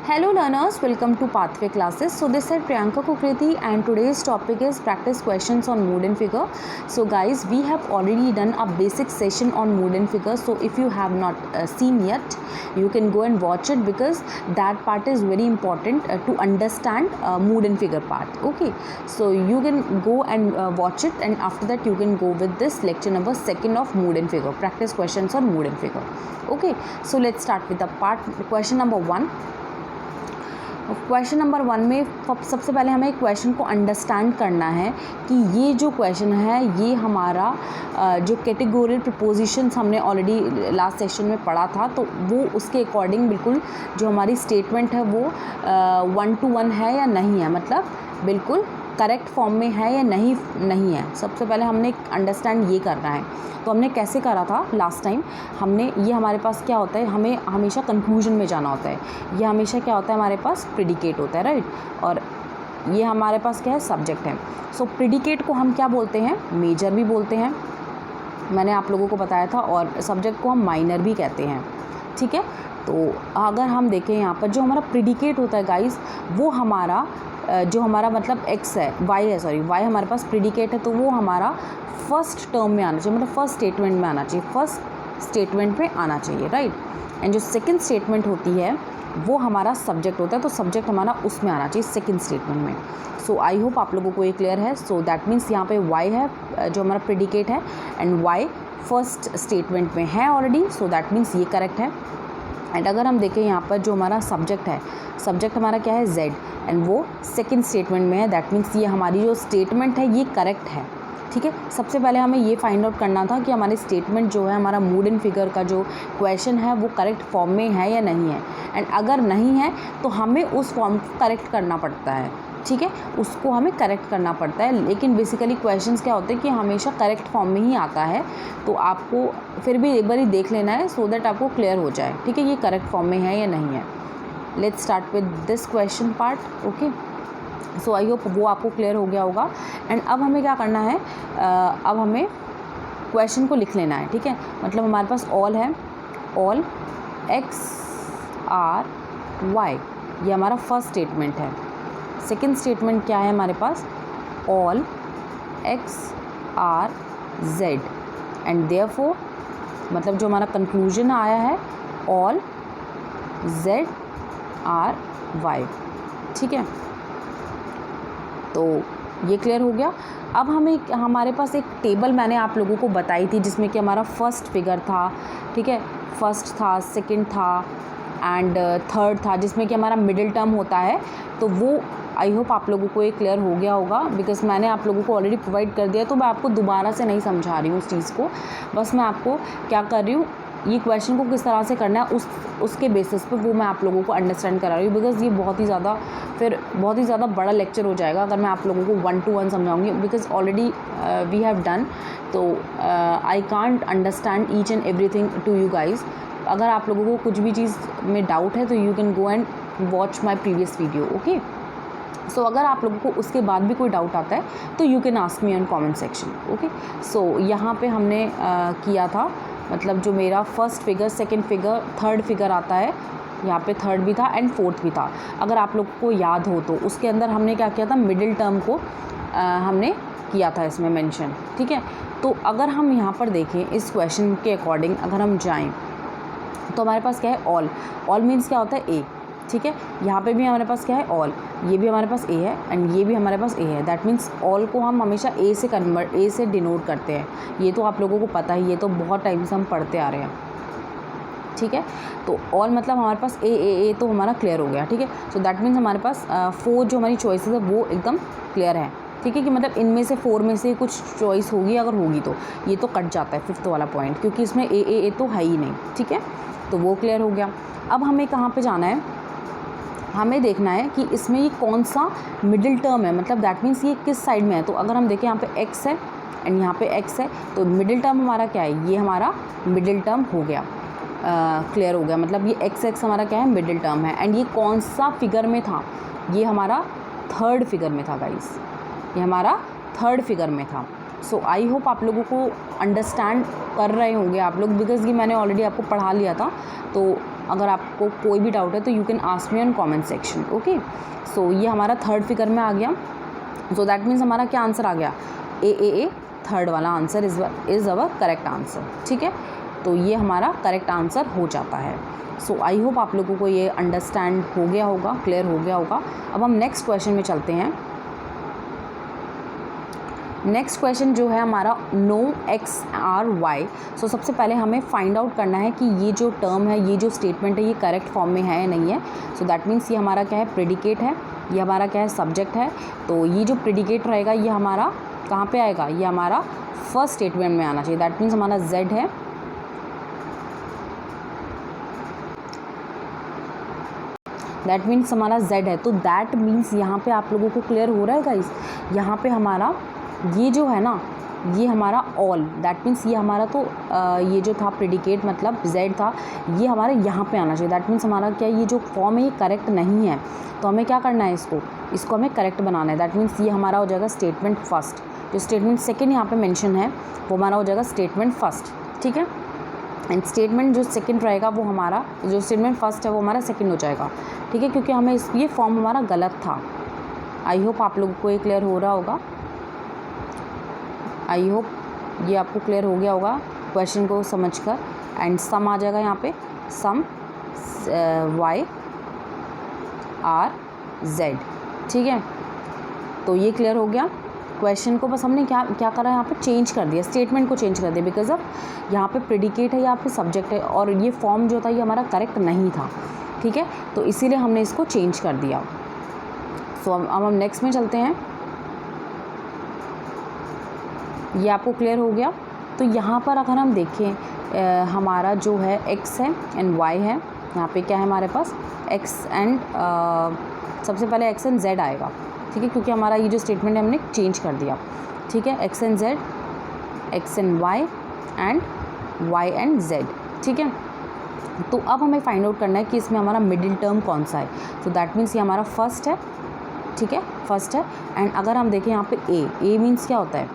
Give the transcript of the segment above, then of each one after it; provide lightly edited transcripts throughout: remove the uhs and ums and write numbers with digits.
Hello learners, welcome to Pathway classes. So this is Priyanka Kukriti and today's topic is practice questions on mood and figure. So guys, we have already done a basic session on mood and figure. So if you have not seen yet, you can go and watch it because that part is very important to understand mood and figure part. Okay, so you can go and watch it, and after that you can go with this lecture number 2 of mood and figure, practice questions on mood and figure. Okay, so let's start with the question number 1. Question number 1 में सबसे पहले हमें question को understand करना है कि ये जो क्वेश्चन है ये हमारा जो कैटेगोरियल प्रीपोजिशंस हमने ऑलरेडी लास्ट सेशन में पढ़ा था, तो वो उसके अकॉर्डिंग बिल्कुल जो हमारी स्टेटमेंट है वो 1 to 1 है या नहीं है, मतलब बिल्कुल करेक्ट फॉर्म में है या नहीं है। सबसे पहले हमने अंडरस्टैंड ये करना है। तो हमने कैसे करा था लास्ट टाइम, हमने ये हमारे पास क्या होता है, हमें हमेशा कंक्लूजन में जाना होता है। ये हमेशा क्या होता है, हमारे पास प्रेडिकेट होता है, राइट, और ये हमारे पास क्या है, सब्जेक्ट है। सो प्रेडिकेट को हम क्या बोलते हैं, मेजर भी बोलते हैं, मैंने आप लोगों को बताया था, और सब्जेक्ट को हम माइनर भी कहते हैं। ठीक है, तो अगर हम देखें यहाँ पर जो हमारा प्रेडिकेट होता है गाइस, वो हमारा जो हमारा मतलब एक्स है, वाई है, सॉरी वाई हमारे पास प्रेडिकेट है, तो वो हमारा फर्स्ट टर्म में आना चाहिए, मतलब फर्स्ट स्टेटमेंट में आना चाहिए, फर्स्ट स्टेटमेंट में आना चाहिए, राइट। एंड जो सेकंड स्टेटमेंट होती है वो हमारा सब्जेक्ट होता है, तो सब्जेक्ट हमारा उसमें आना चाहिए सेकंड स्टेटमेंट में। सो आई होप आप लोगों को ये क्लियर है। सो दैट मीन्स यहाँ पे वाई है जो हमारा प्रेडिकेट है, एंड वाई फर्स्ट स्टेटमेंट में है ऑलरेडी, सो दैट मीन्स ये करेक्ट है। एंड अगर हम देखें यहाँ पर जो हमारा सब्जेक्ट है, सब्जेक्ट हमारा क्या है, जेड, एंड वो सेकंड स्टेटमेंट में है, दैट मीन्स ये हमारी जो स्टेटमेंट है ये करेक्ट है। ठीक है, सबसे पहले हमें ये फाइंड आउट करना था कि हमारी स्टेटमेंट जो है, हमारा मूड एंड फिगर का जो क्वेश्चन है वो करेक्ट फॉर्म में है या नहीं है। एंड अगर नहीं है तो हमें उस फॉर्म को करेक्ट करना पड़ता है। ठीक है, उसको हमें करेक्ट करना पड़ता है, लेकिन बेसिकली क्वेश्चंस क्या होते हैं कि हमेशा करेक्ट फॉर्म में ही आता है, तो आपको फिर भी एक बार ही देख लेना है सो दैट आपको क्लियर हो जाए। ठीक है, ये करेक्ट फॉर्म में है या नहीं है। Let's start with this question part. Okay, so I hope वो आपको क्लियर हो गया होगा। एंड अब हमें क्या करना है, अब हमें क्वेश्चन को लिख लेना है। ठीक है, मतलब हमारे पास ऑल है, ऑल एक्स आर वाई, ये हमारा फर्स्ट स्टेटमेंट है। सेकंड स्टेटमेंट क्या है हमारे पास, all X are Z, and therefore मतलब जो हमारा कंक्लूजन आया है, ऑल जेड आर वाई। ठीक है, तो ये क्लियर हो गया। अब हमें हमारे पास एक टेबल मैंने आप लोगों को बताई थी जिसमें कि हमारा फर्स्ट फिगर था, ठीक है, फर्स्ट था, सेकंड था एंड थर्ड था, जिसमें कि हमारा मिडिल टर्म होता है। तो वो आई होप आप लोगों को ये क्लियर हो गया होगा, बिकॉज मैंने आप लोगों को ऑलरेडी प्रोवाइड कर दिया, तो मैं आपको दोबारा से नहीं समझा रही हूँ उस चीज़ को। बस मैं आपको क्या कर रही हूँ, ये क्वेश्चन को किस तरह से करना है उसके बेसिस पे वो मैं आप लोगों को अंडरस्टैंड करा रही हूँ, बिकॉज़ ये बहुत ही ज़्यादा बड़ा लेक्चर हो जाएगा अगर मैं आप लोगों को 1 to 1 समझाऊंगी, because already we have done, तो I can't understand each and everything to you guys. अगर आप लोगों को कुछ भी चीज़ में डाउट है तो you can go and watch my previous video. Okay, so अगर आप लोगों को उसके बाद भी कोई डाउट आता है तो you can ask me on comment section. Okay, so यहाँ पे हमने किया था, मतलब जो मेरा first figure, second figure, third figure आता है, यहाँ पे थर्ड भी था एंड फोर्थ भी था। अगर आप लोग को याद हो तो उसके अंदर हमने क्या किया था, मिडिल टर्म को हमने किया था इसमें मेंशन। ठीक है, तो अगर हम यहाँ पर देखें इस क्वेश्चन के अकॉर्डिंग अगर हम जाएँ तो हमारे पास क्या है, ऑल मीन्स क्या होता है, ए। ठीक है, यहाँ पे भी हमारे पास क्या है, ऑल, ये भी हमारे पास ए है एंड ये भी हमारे पास ए है, दैट मीन्स ऑल को हम हमेशा ए से डिनोट करते हैं। ये तो आप लोगों को पता ही, ये तो बहुत टाइम से हम पढ़ते आ रहे हैं। ठीक है, तो ऑल मतलब हमारे पास ए तो हमारा क्लियर हो गया। ठीक है, सो दैट मीन्स हमारे पास 4 जो हमारी चॉइसेस है वो एकदम क्लियर है। ठीक है, कि मतलब इनमें से 4 में से कुछ चॉइस होगी, अगर होगी तो ये तो कट जाता है 5th वाला पॉइंट, क्योंकि इसमें ए तो है ही नहीं। ठीक है, तो वो क्लियर हो गया। अब हमें कहाँ पे जाना है, हमें देखना है कि इसमें ये कौन सा मिडिल टर्म है, मतलब दैट मीन्स ये किस साइड में है। तो अगर हम देखें यहाँ पे एक्स है एंड यहाँ पे एक्स है, तो मिडिल टर्म हमारा क्या है, ये हमारा मिडिल टर्म हो गया, क्लियर हो गया। मतलब ये एक्स हमारा क्या है, मिडिल टर्म है। एंड ये कौन सा फिगर में था, ये हमारा थर्ड फिगर में था गाइस, ये हमारा थर्ड फिगर में था। सो आई होप आप लोगों को अंडरस्टैंड कर रहे होंगे आप लोग, बिकॉज़ ये मैंने ऑलरेडी आपको पढ़ा लिया था, तो अगर आपको कोई भी डाउट है तो you can ask me on comment section. Okay, so ये हमारा थर्ड फिगर में आ गया। सो दैट मीन्स हमारा क्या आंसर आ गया, ए थर्ड वाला answer is our correct answer. ठीक है, तो ये हमारा करेक्ट आंसर हो जाता है। सो आई होप आप लोगों को ये अंडरस्टैंड हो गया होगा, क्लियर हो गया होगा। अब हम नेक्स्ट क्वेश्चन में चलते हैं। नेक्स्ट क्वेश्चन जो है हमारा नो एक्स आर वाई। सो सबसे पहले हमें फाइंड आउट करना है कि ये जो टर्म है, ये जो स्टेटमेंट है, ये करेक्ट फॉर्म में है या नहीं है। सो दैट मीन्स ये हमारा क्या है, प्रेडिकेट है, ये हमारा क्या है, सब्जेक्ट है। तो ये जो प्रेडिकेट रहेगा ये हमारा कहाँ पे आएगा, ये हमारा फर्स्ट स्टेटमेंट में आना चाहिए। दैट मीन्स हमारा जेड है, दैट मीन्स हमारा जेड है। तो दैट मीन्स यहाँ पे आप लोगों को क्लियर हो रहा है गाइस, यहाँ पे हमारा ये जो है ना, ये हमारा ऑल, दैट मीन्स ये हमारा तो ये जो था प्रेडिकेट मतलब जेड था, ये हमारा यहाँ पे आना चाहिए। दैट मीन्स हमारा क्या, ये जो फॉर्म है ये करेक्ट नहीं है, तो हमें क्या करना है, इसको हमें करेक्ट बनाना है। दैट मीन्स ये हमारा हो जाएगा स्टेटमेंट फर्स्ट, जो स्टेटमेंट सेकेंड यहाँ पे मेंशन है वो हमारा हो जाएगा स्टेटमेंट फर्स्ट। ठीक है, एंड स्टेटमेंट जो सेकंड रहेगा वो हमारा, जो स्टेटमेंट फर्स्ट है वो हमारा सेकंड हो जाएगा। ठीक है, क्योंकि हमें ये फॉर्म हमारा गलत था। आई होप आप लोगों को ये क्लियर हो रहा होगा, आई होप ये आपको क्लियर हो गया होगा क्वेश्चन को समझकर। एंड सम आ जाएगा यहाँ पे, सम वाई आर जेड। ठीक है, तो ये क्लियर हो गया क्वेश्चन को। बस हमने क्या करा, यहाँ पे चेंज कर दिया, स्टेटमेंट को चेंज कर दिया, बिकॉज अब यहाँ पे प्रेडिकेट है, यहाँ पे सब्जेक्ट है, और ये फॉर्म जो था ये हमारा करेक्ट नहीं था। ठीक है, तो इसीलिए हमने इसको चेंज कर दिया। सो अब हम नेक्स्ट में चलते हैं। ये आपको क्लियर हो गया। तो यहाँ पर अगर हम देखें हमारा जो है x है एंड y है, यहाँ पे क्या है हमारे पास x एंड सबसे पहले x एंड z आएगा। ठीक है, क्योंकि हमारा ये जो स्टेटमेंट है हमने चेंज कर दिया। ठीक है, x and z, x and y and y and z। ठीक है, तो अब हमें फाइंड आउट करना है कि इसमें हमारा मिडिल टर्म कौन सा है। तो दैट मीन्स ये हमारा फर्स्ट है। ठीक है, फर्स्ट है। एंड अगर हम देखें यहाँ पे ए मीन्स क्या होता है,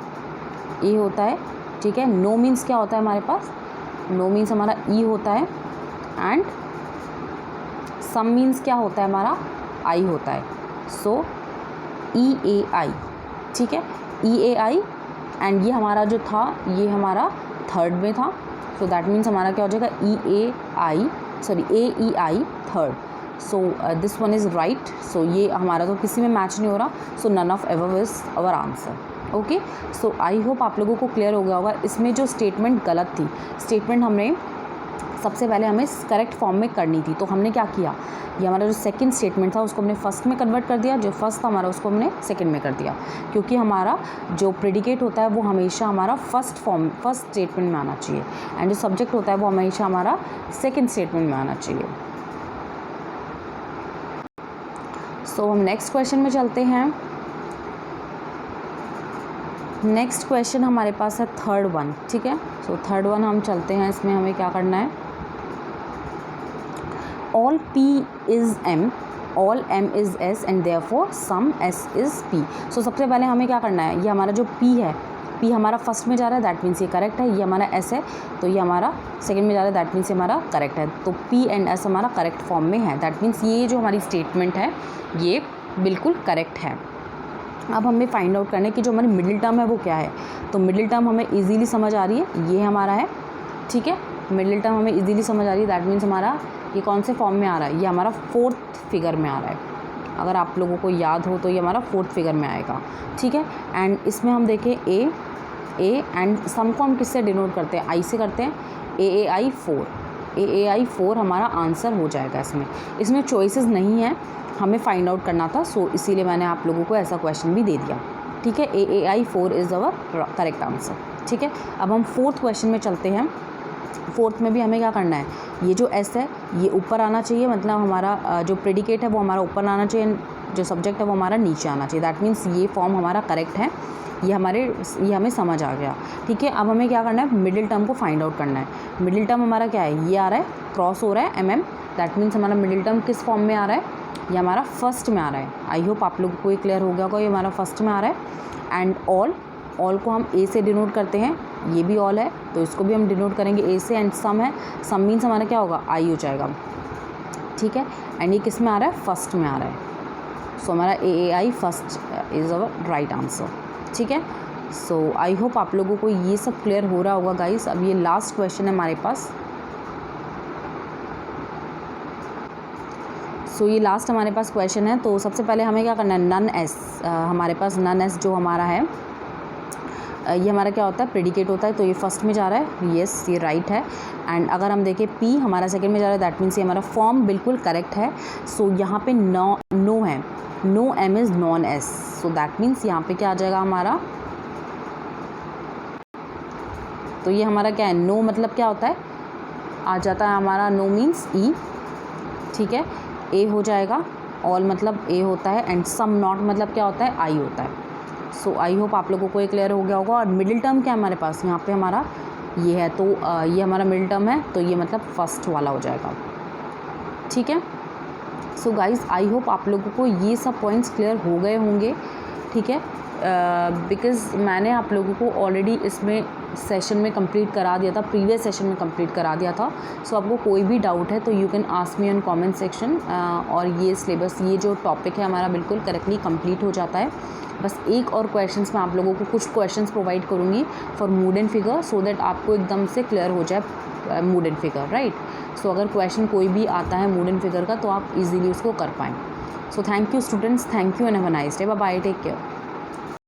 ए होता है। ठीक है, नो मीन्स क्या होता है हमारे पास, नो मीन्स हमारा ई होता है। एंड सम मीन्स क्या होता है हमारा, आई होता है। सो ई ए आई। ठीक है, ई ए आई। एंड ये हमारा जो था ये हमारा थर्ड में था। सो दैट मीन्स हमारा क्या हो जाएगा, A E I third. So this one is right. So ये हमारा तो किसी में मैच नहीं हो रहा। So none of ever is our answer. Okay, so I hope आप लोगों को क्लियर हो गया होगा। इसमें जो स्टेटमेंट गलत थी, स्टेटमेंट हमने सबसे पहले हमें करेक्ट फॉर्म में करनी थी। तो हमने क्या किया, ये हमारा जो सेकंड स्टेटमेंट था उसको हमने फर्स्ट में कन्वर्ट कर दिया, जो फर्स्ट था हमारा उसको हमने सेकंड में कर दिया, क्योंकि हमारा जो प्रेडिकेट होता है वो हमेशा हमारा फर्स्ट स्टेटमेंट में आना चाहिए, एंड जो सब्जेक्ट होता है वो हमेशा हमारा सेकेंड स्टेटमेंट में आना चाहिए। सो हम नेक्स्ट क्वेश्चन में चलते हैं। नेक्स्ट क्वेश्चन हमारे पास है थर्ड वन। ठीक है, सो थर्ड वन हम चलते हैं। इसमें हमें क्या करना है, all P is M, all M is S and therefore some S is P। So सबसे पहले हमें क्या करना है, ये हमारा जो P है, P हमारा फर्स्ट में जा रहा है, दैट मीन्स ये करेक्ट है। ये हमारा S है तो ये हमारा सेकंड में जा रहा है, दैट मीन्स ये हमारा करेक्ट है। तो P एंड S हमारा करेक्ट फॉर्म में है, दैट मीन्स ये जो हमारी स्टेटमेंट है ये बिल्कुल करेक्ट है। अब हमें फाइंड आउट करना है कि जो हमारी मिडिल टर्म है वो क्या है। तो मिडिल टर्म हमें इजीली समझ आ रही है, ये हमारा है। ठीक है, मिडिल टर्म हमें इजीली समझ आ रही है, दैट मीन्स हमारा ये कौन से फॉर्म में आ रहा है, ये हमारा फोर्थ फिगर में आ रहा है। अगर आप लोगों को याद हो तो ये हमारा फोर्थ फिगर में आएगा। ठीक है, एंड इसमें हम देखें ए एंड सम को हम किससे डिनोट करते हैं, आई से करते हैं, ए आई 4, ए आई 4 हमारा आंसर हो जाएगा। इसमें चॉइसेस नहीं है, हमें फाइंड आउट करना था। सो इसीलिए मैंने आप लोगों को ऐसा क्वेश्चन भी दे दिया। ठीक है, ए आई 4 इज़ अवर करेक्ट आंसर। ठीक है, अब हम फोर्थ क्वेश्चन में चलते हैं। फोर्थ में भी हमें क्या करना है, ये जो एस है ये ऊपर आना चाहिए, मतलब हमारा जो प्रेडिकेट है वो हमारा ऊपर आना चाहिए, जो सब्जेक्ट है वो हमारा नीचे आना चाहिए। दैट मीन्स ये फॉर्म हमारा करेक्ट है, ये हमें समझ आ गया। ठीक है, अब हमें क्या करना है, मिडिल टर्म को फाइंड आउट करना है। मिडिल टर्म हमारा क्या है, ये आ रहा है, क्रॉस हो रहा है MM, दैट मीन्स हमारा मिडिल टर्म किस फॉर्म में आ रहा है, ये हमारा फर्स्ट में आ रहा है। आई होप आप लोगों को ये क्लियर हो गया होगा, ये हमारा फर्स्ट में आ रहा है। एंड ऑल को हम ए से डिनोट करते हैं, ये भी ऑल है तो इसको भी हम डिनोट करेंगे ए से। एंड सम है, सम मीन्स हमारा क्या होगा, आई हो जाएगा। ठीक है, एंड ये किस में आ रहा है, फर्स्ट में आ रहा है। सो हमारा AAI first is our right answer. ठीक है, सो आई होप आप लोगों को ये सब क्लियर हो रहा होगा गाइस। अब ये लास्ट क्वेश्चन है हमारे पास। सो ये लास्ट हमारे पास क्वेश्चन है। तो सबसे पहले हमें क्या करना है, नन एस, हमारे पास नन एस जो हमारा है ये हमारा क्या होता है, प्रेडिकेट होता है। तो ये फर्स्ट में जा रहा है, येस ये राइट है। एंड अगर हम देखें पी हमारा सेकंड में जा रहा है, दैट मीन्स ये हमारा फॉर्म बिल्कुल करेक्ट है। सो यहाँ पे नो है, no M is non S. So that means यहाँ पे क्या आ जाएगा हमारा, तो ये हमारा क्या है, नो मतलब क्या होता है, आ जाता है हमारा नो मीन्स ई। ठीक है, ए हो जाएगा, ऑल मतलब ए होता है, एंड सम नॉट मतलब क्या होता है, आई होता है। सो आई होप आप लोगों को ये क्लियर हो गया होगा। और मिडिल टर्म क्या है हमारे पास, यहाँ पे हमारा ये है, तो ये हमारा मिडिल टर्म है, तो ये मतलब फर्स्ट वाला हो जाएगा। ठीक है, सो गाइज़ आई होप आप लोगों को ये सब पॉइंट्स क्लियर हो गए होंगे। ठीक है, बिकॉज़ मैंने आप लोगों को ऑलरेडी इसमें सेशन में कंप्लीट करा दिया था, प्रीवियस सेशन में कंप्लीट करा दिया था। सो आपको कोई भी डाउट है तो you can ask me on comment section. और ये सिलेबस, ये जो टॉपिक है हमारा बिल्कुल करेक्टली कंप्लीट हो जाता है। बस एक और क्वेश्चंस मैं आप लोगों को कुछ क्वेश्चंस प्रोवाइड करूँगी for mood and figure, so that आपको एकदम से क्लियर हो जाए मूड एंड फिगर, राइट। सो अगर क्वेश्चन कोई भी आता है मूड एंड फिगर का तो आप इजीली उसको कर पाएँ। So thank you students, thank you and have a nice day, bye bye, take care.